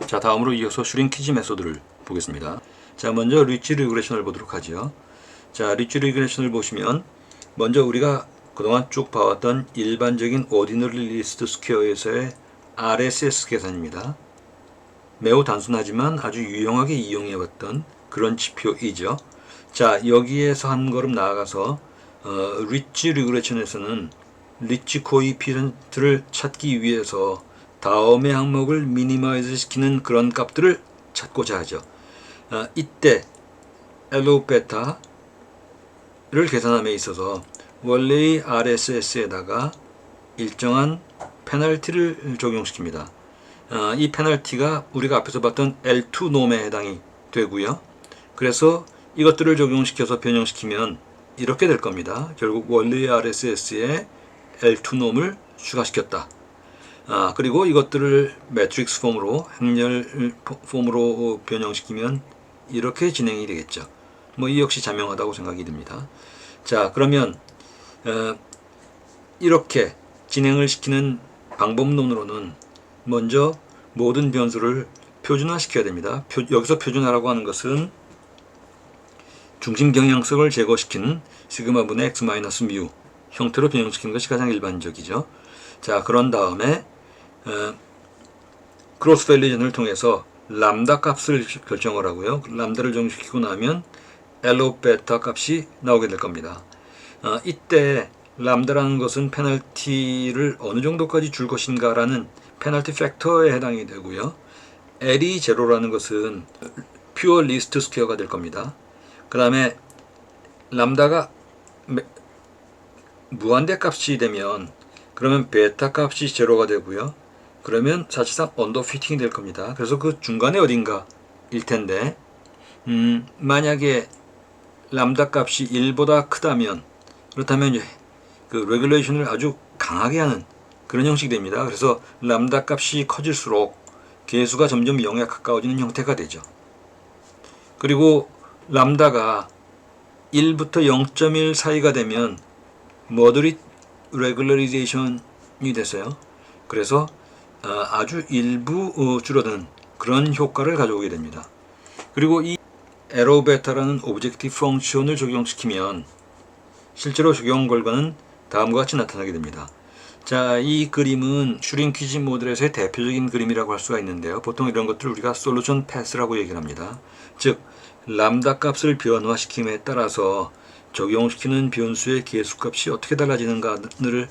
자, 다음으로 이어서 슈링키지 메소드를 보겠습니다. 자, 먼저 리치 리그레션을 보도록 하죠. 자, 리치 리그레션을 보시면 먼저 우리가 그동안 쭉 봐왔던 일반적인 오디너리 리스트 스퀘어에서의 RSS 계산입니다. 매우 단순하지만 아주 유용하게 이용해왔던 그런 지표이죠. 자, 여기에서 한 걸음 나아가서 리치 리그레션에서는 리치 코이피션트를 찾기 위해서 다음의 항목을 미니마이즈 시키는 그런 값들을 찾고자 하죠. 이때 LO 베타를 계산함에 있어서 원래의 RSS에다가 일정한 페널티를 적용시킵니다. 이 페널티가 우리가 앞에서 봤던 L2 놈에 해당이 되고요. 그래서 이것들을 적용시켜서 변형시키면 이렇게 될 겁니다. 결국 원래의 RSS에 L2 놈을 추가시켰다. 그리고 이것들을 매트릭스 폼으로, 행렬 폼으로 변형시키면 이렇게 진행이 되겠죠. 이 역시 자명하다고 생각이 듭니다. 자, 그러면 이렇게 진행을 시키는 방법론으로는 먼저 모든 변수를 표준화 시켜야 됩니다. 여기서 표준화라고 하는 것은 중심 경향성을 제거시키는 시그마분의 x-μ 형태로 변형시키는 것이 가장 일반적이죠. 자, 그런 다음에 크로스 밸리전을 통해서 람다 값을 결정을 하고요. 람다를 정시키고 나면 LO 베타 값이 나오게 될 겁니다. 이때 람다라는 것은 페널티를 어느 정도까지 줄 것인가라는 페널티 팩터에 해당이 되고요. L이 제로라는 것은 퓨어 리스트 스퀘어가 될 겁니다. 그 다음에 람다가 무한대 값이 되면 그러면 베타 값이 제로가 되고요. 그러면 사실상 언더피팅이 될 겁니다. 그래서 그 중간에 어딘가 일 텐데 만약에 람다 값이 1보다 크다면 그렇다면 이제 그 레귤레이션을 아주 강하게 하는 그런 형식이 됩니다. 그래서 람다 값이 커질수록 계수가 점점 0에 가까워지는 형태가 되죠. 그리고 람다가 1부터 0.1 사이가 되면 moderate regularization 이 됐어요. 그래서 아주 일부 줄어드는 그런 효과를 가져오게 됩니다. 그리고 이 LO 베타라는 오브젝티브 펑션을 적용시키면 실제로 적용 결과는 다음과 같이 나타나게 됩니다. 자, 이 그림은 슈링키지 모델에서의 대표적인 그림이라고 할 수가 있는데요. 보통 이런 것들을 우리가 솔루션 패스라고 얘기를 합니다. 즉, 람다 값을 변화시킴에 따라서 적용시키는 변수의 계수값이 어떻게 달라지는가를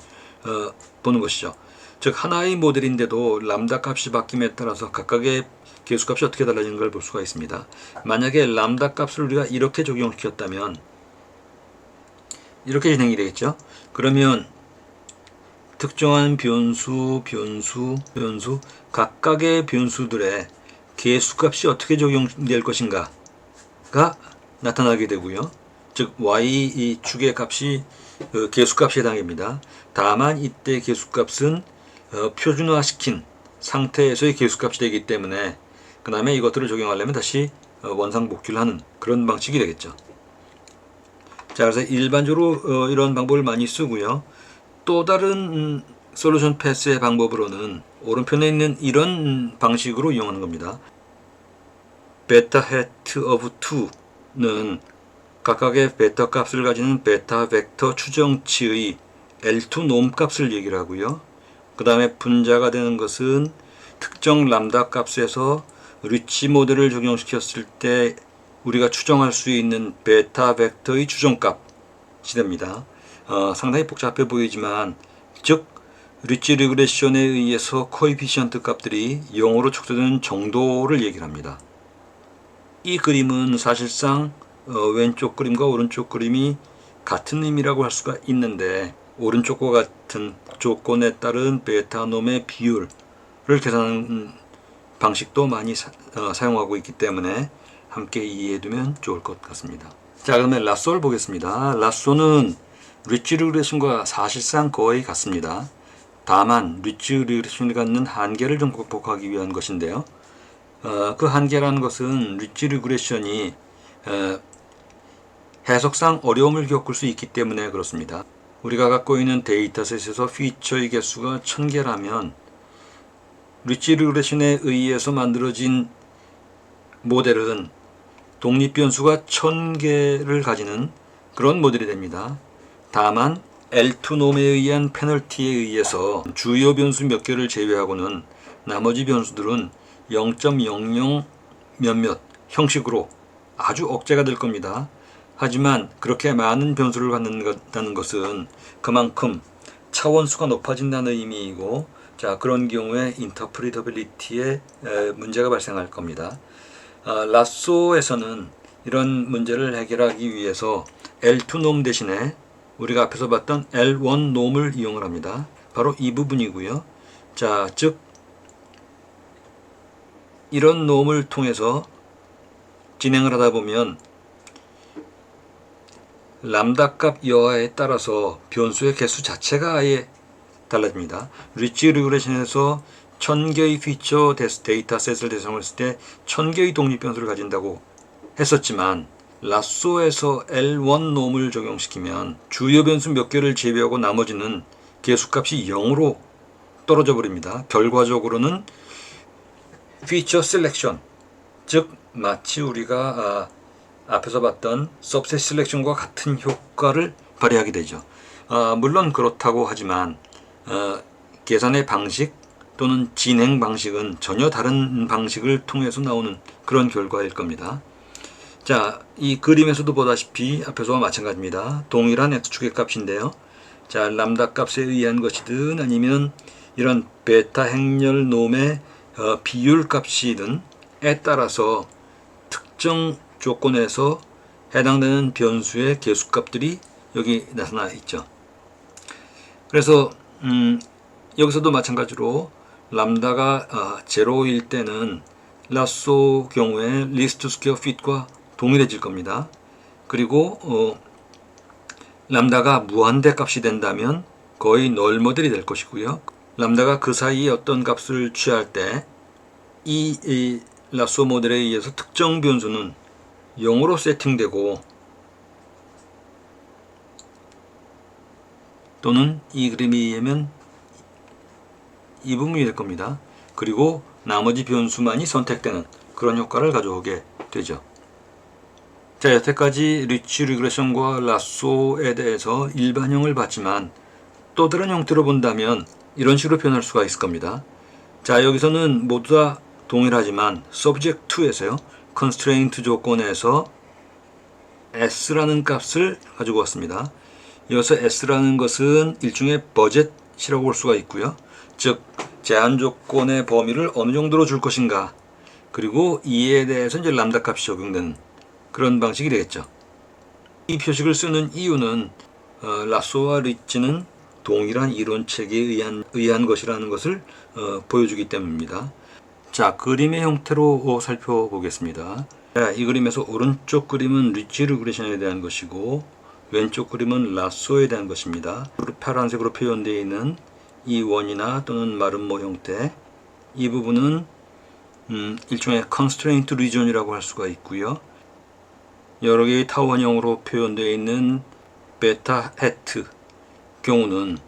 보는 것이죠. 즉, 하나의 모델인데도 람다 값이 바뀜에 따라서 각각의 계수값이 어떻게 달라지는 걸 볼 수가 있습니다. 만약에 람다 값을 우리가 이렇게 적용시켰다면 이렇게 진행이 되겠죠. 그러면 특정한 변수 각각의 변수들의 계수값이 어떻게 적용될 것인가가 나타나게 되고요. 즉 y 축의 값이 계수값에 해당됩니다. 다만 이때 계수값은 표준화시킨 상태에서의 계수값이 되기 때문에 그 다음에 이것들을 적용하려면 다시 원상복귀를 하는 그런 방식이 되겠죠. 자, 그래서 일반적으로 이런 방법을 많이 쓰고요. 또 다른 솔루션 패스의 방법으로는 오른편에 있는 이런 방식으로 이용하는 겁니다. 베타 헤트 오브 2는 각각의 베타 값을 가지는 베타 벡터 추정치의 L2 놈 값을 얘기를 하고요. 그 다음에 분자가 되는 것은 특정 람다 값에서 리치 모델을 적용시켰을 때 우리가 추정할 수 있는 베타 벡터의 추정값이 됩니다. 상당히 복잡해 보이지만 즉 리치 리그레션에 의해서 코에피션트 값들이 0으로 축소되는 정도를 얘기를 합니다. 이 그림은 사실상 왼쪽 그림과 오른쪽 그림이 같은 의미라고 할 수가 있는데 오른쪽과 같은 조건에 따른 베타놈의 비율을 계산하는 방식도 많이 사용하고 있기 때문에 함께 이해해두면 좋을 것 같습니다. 자, 그러면 라쏘를 보겠습니다. 라쏘는 리치 리그레션과 사실상 거의 같습니다. 다만 리치 리그레션이 갖는 한계를 좀 극복하기 위한 것인데요. 그 한계라는 것은 리치 리그레션이 해석상 어려움을 겪을 수 있기 때문에 그렇습니다. 우리가 갖고 있는 데이터셋에서 피처의 개수가 1000개라면 리치 리그레션에 의해서 만들어진 모델은 독립변수가 1000개를 가지는 그런 모델이 됩니다. 다만 L2 놈에 의한 페널티에 의해서 주요 변수 몇 개를 제외하고는 나머지 변수들은 0.00 몇몇 형식으로 아주 억제가 될 겁니다. 하지만 그렇게 많은 변수를 갖는다는 것은 그만큼 차원수가 높아진다는 의미이고, 자, 그런 경우에 인터프리터빌리티에 문제가 발생할 겁니다. 라쏘에서는 이런 문제를 해결하기 위해서 L2 놈 대신에 우리가 앞에서 봤던 L1 놈을 이용을 합니다. 바로 이 부분이고요. 자, 즉 이런 놈을 통해서 진행을 하다 보면 람다 값 여하에 따라서 변수의 개수 자체가 아예 달라집니다. 리치 리그레션에서 1000개의 피처 데이터셋을 대상했을 때 1000개의 독립변수를 가진다고 했었지만, 라쏘에서 L1 놈을 적용시키면 주요 변수 몇 개를 제외하고 나머지는 개수값이 0으로 떨어져 버립니다. 결과적으로는 피처 셀렉션, 즉 마치 우리가 앞에서 봤던 서브셋 셀렉션과 같은 효과를 발휘하게 되죠. 물론 그렇다고 하지만 계산의 방식 또는 진행 방식은 전혀 다른 방식을 통해서 나오는 그런 결과일 겁니다. 자, 이 그림에서도 보다시피 앞에서와 마찬가지입니다. 동일한 x축의 값인데요. 자, 람다 값에 의한 것이든 아니면 이런 베타 행렬 놈의 비율 값이든에 따라서 특정 조건에서 해당되는 변수의 개수값들이 여기 나타나 있죠. 그래서 여기서도 마찬가지로 람다가 제로일 때는 라쏘 경우에 리스트 스퀘어 핏과 동일해질 겁니다. 그리고 람다가 무한대 값이 된다면 거의 널 모델이 될 것이고요. 람다가 그 사이에 어떤 값을 취할 때 이 라쏘 모델에 의해서 특정 변수는 0으로 세팅되고, 또는 이 그림에 의하면 이 부분이 될 겁니다. 그리고 나머지 변수만이 선택되는 그런 효과를 가져오게 되죠. 자, 여태까지 리치 리그레션과 라쏘에 대해서 일반형을 봤지만 또 다른 형태로 본다면 이런 식으로 표현할 수가 있을 겁니다. 자, 여기서는 모두 다 동일하지만 subject to에서요, constraint 조건에서 s라는 값을 가지고 왔습니다. 여기서 s라는 것은 일종의 버젯이라고 볼 수가 있고요. 즉 제한 조건의 범위를 어느 정도로 줄 것인가, 그리고 이에 대해서 이제 람다 값이 적용되는 그런 방식이 되겠죠. 이 표식을 쓰는 이유는 라쏘와 리치는 동일한 이론체계에 의한 것이라는 것을 보여주기 때문입니다. 자, 그림의 형태로 살펴보겠습니다. 자, 이 그림에서 오른쪽 그림은 리치 리그레션에 대한 것이고 왼쪽 그림은 라쏘에 대한 것입니다. 파란색으로 표현되어 있는 이 원이나 또는 마름모 형태, 이 부분은 일종의 constraint region이라고 할 수가 있고요. 여러 개의 타원형으로 표현되어 있는 베타 헤트 경우는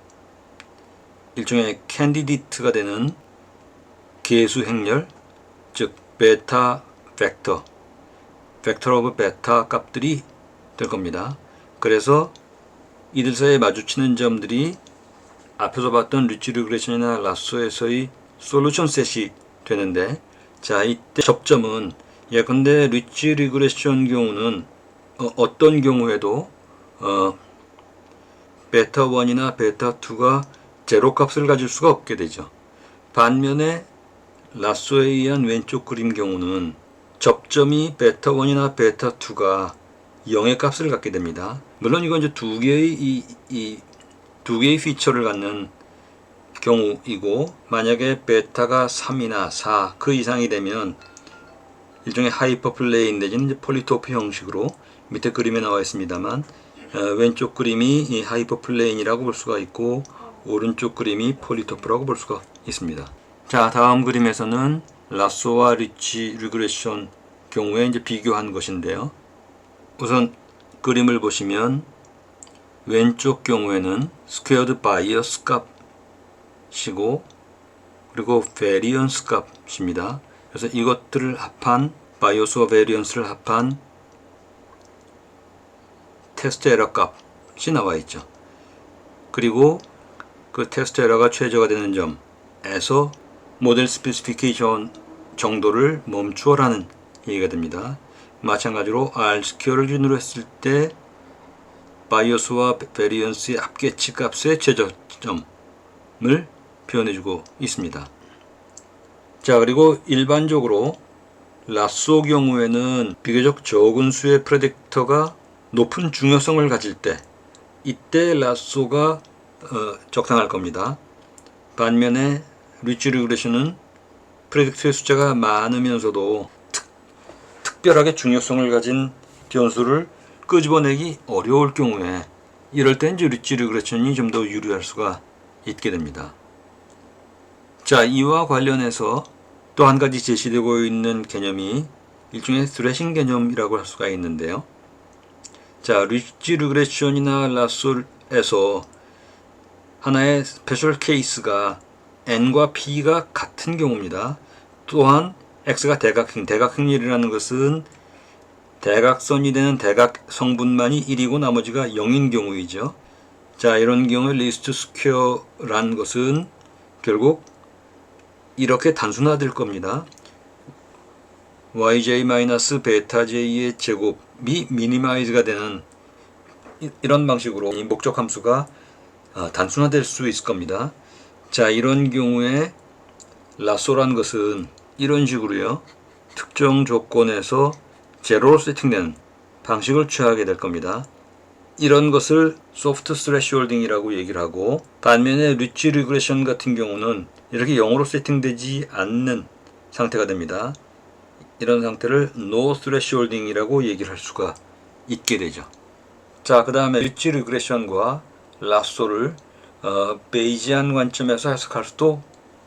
일종의 캔디디트가 되는 계수 행렬, 즉 베타 벡터 오브 베타 값들이 될 겁니다. 그래서 이들 사이에 마주치는 점들이 앞에서 봤던 리치 리그레션이나 라쏘에서의 솔루션 셋이 되는데, 자, 이때 접점은 예컨대 리치 리그레션 경우는 어떤 경우에도 베타 1이나 베타 2가 제로 값을 가질 수가 없게 되죠. 반면에 라쏘에 의한 왼쪽 그림 경우는 접점이 베타 1이나 베타 2가 0의 값을 갖게 됩니다. 물론 이건 이제 두 개의 피처를 갖는 경우이고, 만약에 베타가 3이나 4 그 이상이 되면 일종의 하이퍼플레인 내지는 이제 폴리토프 형식으로 밑에 그림에 나와 있습니다만, 왼쪽 그림이 이 하이퍼플레인이라고 볼 수가 있고 오른쪽 그림이 폴리토프라고 볼 수가 있습니다. 자, 다음 그림에서는 라쏘와 리치 리그레션 경우에 이제 비교한 것인데요. 우선 그림을 보시면 왼쪽 경우에는 스퀘어드 바이어스 값이고 그리고 variance 값입니다. 그래서 이것들을 합한 바이오스와 variance를 합한 테스트 에러 값이 나와 있죠. 그리고 그 테스트 에러가 최저가 되는 점에서 모델 스페시피케이션 정도를 멈추어라는 얘기가 됩니다. 마찬가지로 R-스퀘어를 기준으로 했을 때 바이오스와 베리언스의 합계치 값의 최저점을 표현해주고 있습니다. 자, 그리고 일반적으로 라쏘 경우에는 비교적 적은 수의 프레딕터가 높은 중요성을 가질 때 이때 라쏘가 적당할 겁니다. 반면에 리치 리그레션은 프레딕터의 숫자가 많으면서도 특별하게 중요성을 가진 변수를 끄집어내기 어려울 경우에 이럴 땐 리치 리그레션이 좀 더 유리할 수가 있게 됩니다. 자, 이와 관련해서 또 한 가지 제시되고 있는 개념이 일종의 스트레싱 개념이라고 할 수가 있는데요. 자, 리치 리그레션이나 라쏘에서 하나의 스페셜 케이스가 n과 p가 같은 경우입니다. 또한 x가 대각형이라는 것은 대각선이 되는 대각 성분만이 1이고 나머지가 0인 경우이죠. 자, 이런 경우에 리스트 스퀘어라는 것은 결국 이렇게 단순화될 겁니다. yj-베타j의 제곱이 미니마이즈가 되는 이런 방식으로 이 목적 함수가 단순화될 수 있을 겁니다. 자, 이런 경우에 라쏘란 것은 이런 식으로요. 특정 조건에서 제로로 세팅되는 방식을 취하게 될 겁니다. 이런 것을 소프트 스레시홀딩이라고 얘기를 하고, 반면에 리치 리그레션 같은 경우는 이렇게 0으로 세팅되지 않는 상태가 됩니다. 이런 상태를 노 스레시홀딩이라고 얘기를 할 수가 있게 되죠. 자, 그 다음에 리치 리그레션과 라쏘를 베이지안 관점에서 해석할 수도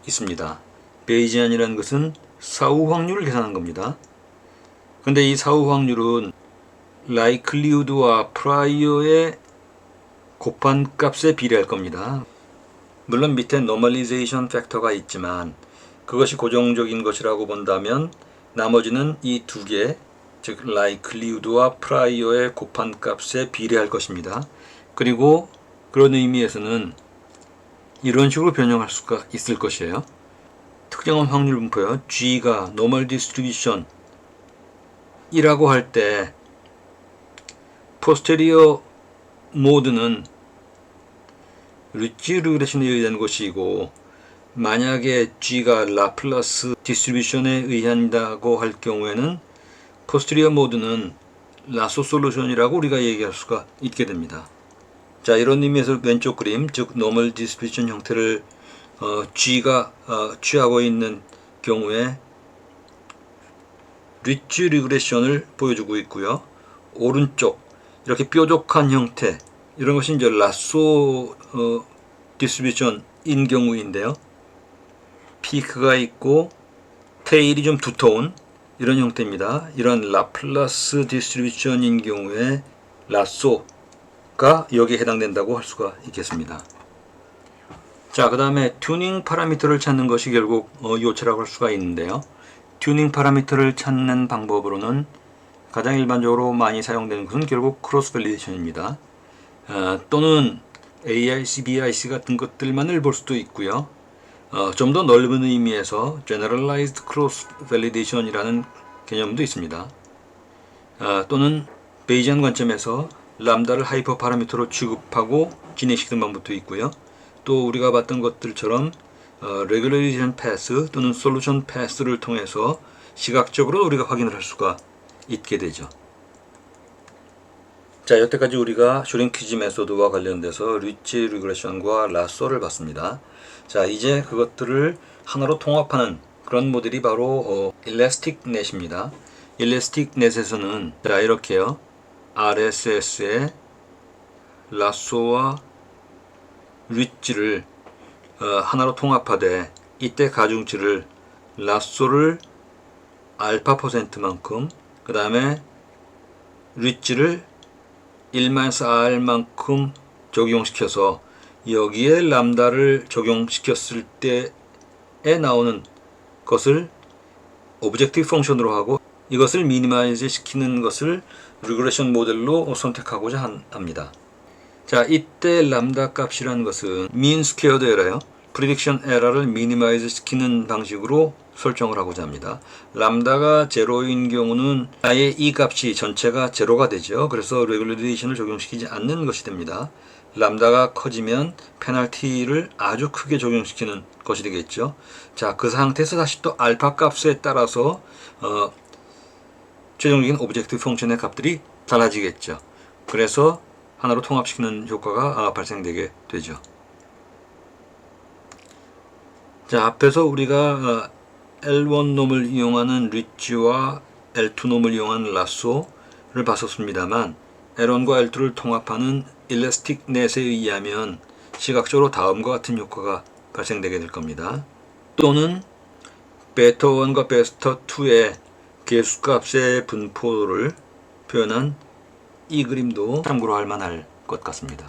있습니다. 베이지안이라는 것은 사후 확률을 계산한 겁니다. 근데 이 사후 확률은 likelihood와 prior의 곱한 값에 비례할 겁니다. 물론 밑에 normalization 팩터가 있지만 그것이 고정적인 것이라고 본다면 나머지는 이 두 개, 즉 likelihood와 prior의 곱한 값에 비례할 것입니다. 그리고 그런 의미에서는 이런 식으로 변형할 수가 있을 것이에요. 특정한 확률 분포요. G가 normal distribution 이라고 할 때 posterior mode는 리치 리그레션에 의한 것이고, 만약에 G가 라플라스 디스트리뷰션에 의한다고 할 경우에는 posterior mode는 라쏘 솔루션이라고 우리가 얘기할 수가 있게 됩니다. 자, 이런 의미에서 왼쪽 그림, 즉 normal distribution 형태를 G가 취하고 있는 경우에 리치 리그레션을 보여주고 있고요. 오른쪽 이렇게 뾰족한 형태, 이런 것이 이제 라쏘 디스트리뷰션인 경우인데요. 피크가 있고 테일이 좀 두터운 이런 형태입니다. 이런 라플라스 디스트리뷰션인 경우에 라쏘가 여기에 해당된다고 할 수가 있겠습니다. 자, 그 다음에 튜닝 파라미터를 찾는 것이 결국 요체라고 할 수가 있는데요. 튜닝 파라미터를 찾는 방법으로는 가장 일반적으로 많이 사용되는 것은 결국 크로스 밸리데이션입니다. 또는 AIC, BIC 같은 것들만을 볼 수도 있고요. 좀 더 넓은 의미에서 Generalized Cross Validation이라는 개념도 있습니다. 또는 베이지안 관점에서 람다를 하이퍼 파라미터로 취급하고 진행시키는 방법도 있고요. 또 우리가 봤던 것들처럼 Regularization Path 또는 Solution Path를 통해서 시각적으로 우리가 확인을 할 수가 있게 되죠. 자, 여태까지 우리가 슈링키지 메소드와 관련돼서 리치 리그레션과 라쏘를 봤습니다. 자, 이제 그것들을 하나로 통합하는 그런 모델이 바로 일라스틱 넷입니다. 일라스틱 넷에서는 자, 이렇게요. RSS에 라쏘와 리치를 하나로 통합하되 이때 가중치를 라쏘를 알파 %만큼, 그 다음에 리치를 1-R만큼 적용시켜서 여기에 람다를 적용시켰을 때의 나오는 것을 오브젝티브 펑션으로 하고 이것을 미니마이즈 시키는 것을 리그레션 모델로 선택하고자 합니다. 자, 이때 람다 값이라는 것은 mean squared error예요. prediction error를 미니마이즈 시키는 방식으로 설정을 하고자 합니다. 람다가 제로인 경우는 아예 이 값이 전체가 제로가 되죠. 그래서 레귤레이션을 적용시키지 않는 것이 됩니다. 람다가 커지면 페널티를 아주 크게 적용시키는 것이 되겠죠. 자, 그 상태에서 다시 또 알파 값에 따라서 최종적인 오브젝트 펑션의 값들이 달라지겠죠. 그래서 하나로 통합시키는 효과가 발생되게 되죠. 자, 앞에서 우리가 L1 놈을 이용하는 리치와 L2 놈을 이용하는 라쏘를 봤었습니다만 L1과 L2를 통합하는 일라스틱 넷에 의하면 시각적으로 다음과 같은 효과가 발생되게 될 겁니다. 또는 베터 1과 베터 2의 개수값의 분포를 표현한 이 그림도 참고로 할 만할 것 같습니다.